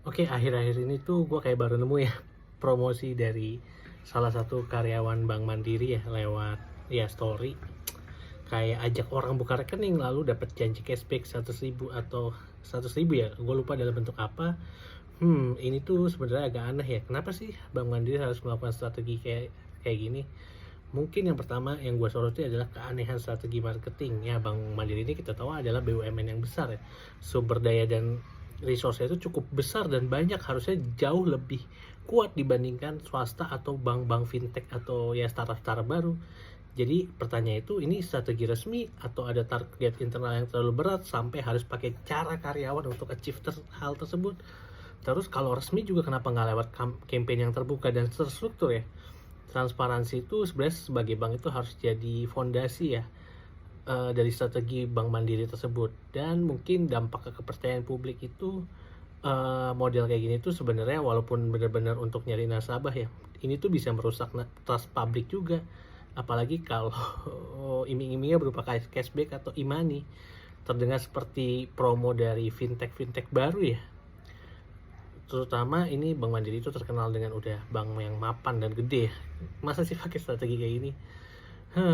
Oke, akhir-akhir ini tuh gue kayak baru nemu ya promosi dari salah satu karyawan Bank Mandiri ya lewat ya story. Kayak ajak orang buka rekening lalu dapat janji cashback 100.000 atau 100.000 ya, gue lupa dalam bentuk apa. Ini tuh sebenarnya agak aneh ya. Kenapa sih Bank Mandiri harus melakukan strategi kayak kayak gini? Mungkin yang pertama yang gue soroti adalah keanehan strategi marketing. Ya, Bank Mandiri ini kita tahu adalah BUMN yang besar ya. Sumber daya dan resource-nya itu cukup besar dan banyak, harusnya jauh lebih kuat dibandingkan swasta atau bank-bank fintech atau ya startup-startup baru. Jadi pertanyaan itu, ini strategi resmi atau ada target internal yang terlalu berat sampai harus pakai cara karyawan untuk achieve hal tersebut? Terus kalau resmi juga kenapa nggak lewat campaign yang terbuka dan terstruktur ya? Transparansi itu sebenarnya sebagai bank itu harus jadi fondasi ya, dari strategi Bank Mandiri tersebut. Dan mungkin dampak ke kepercayaan publik itu, model kayak gini tuh sebenarnya walaupun benar-benar untuk nyari nasabah ya, ini tuh bisa merusak trust publik juga. Apalagi kalau iming-imingnya berupa cashback atau e-money, terdengar seperti promo dari fintech-fintech baru ya. Terutama ini Bank Mandiri itu terkenal dengan udah bank yang mapan dan gede ya. Masa sih pakai strategi kayak ini?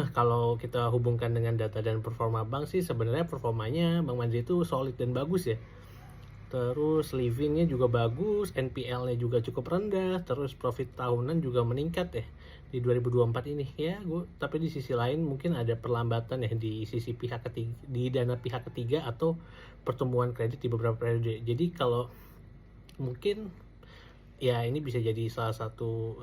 Kalau kita hubungkan dengan data dan performa bank sih sebenarnya performanya Bank Mandiri itu solid dan bagus ya. Terus livingnya juga bagus, NPL-nya juga cukup rendah, terus profit tahunan juga meningkat ya di 2024 ini. Ya, tapi di sisi lain mungkin ada perlambatan ya di sisi pihak ketiga, di dana pihak ketiga atau pertumbuhan kredit di beberapa periode. Jadi kalau mungkin ya ini bisa jadi salah satu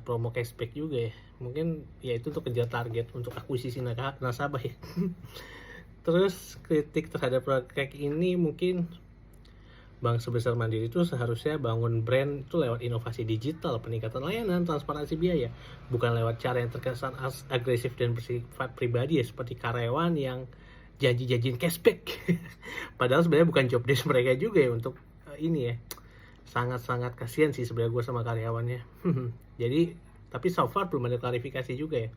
promo cashback juga ya. Mungkin ya itu untuk kejar target untuk akuisisi nasabah ya. Terus kritik terhadap proyek ini mungkin bank sebesar Mandiri itu seharusnya bangun brand itu lewat inovasi digital, peningkatan layanan, transparansi biaya, bukan lewat cara yang terkesan agresif dan bersifat pribadi ya, seperti karyawan yang janji-janjiin cashback. Padahal sebenarnya bukan job desk mereka juga ya untuk ini ya. Sangat-sangat kasihan sih sebenarnya gue sama karyawannya. Jadi tapi so far belum ada klarifikasi juga ya.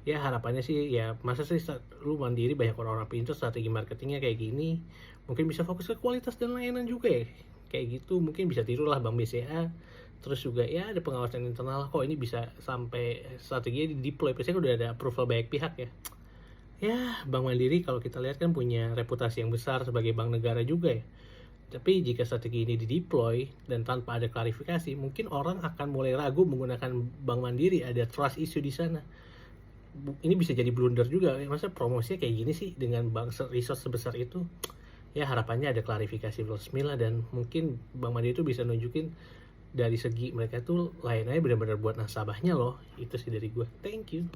Ya harapannya sih ya, masa sih lu Mandiri banyak orang-orang pintar strategi marketingnya kayak gini, mungkin bisa fokus ke kualitas dan layanan juga ya. Kayak gitu mungkin bisa tiru lah Bank BCA. Terus juga ya ada pengawasan internal, kok ini bisa sampai strateginya di deploy, pasti udah ada approval banyak pihak ya. Ya, Bank Mandiri kalau kita lihat kan punya reputasi yang besar sebagai bank negara juga ya. Tapi jika strategi ini dideploy dan tanpa ada klarifikasi, mungkin orang akan mulai ragu menggunakan Bank Mandiri, ada trust issue di sana. Ini bisa jadi blunder juga, masa promosinya kayak gini sih dengan bank resource sebesar itu. Ya harapannya ada klarifikasi resmi lah, dan mungkin Bank Mandiri itu bisa nunjukin dari segi mereka tuh layanannya benar-benar buat nasabahnya loh. Itu sih dari gue. Thank you.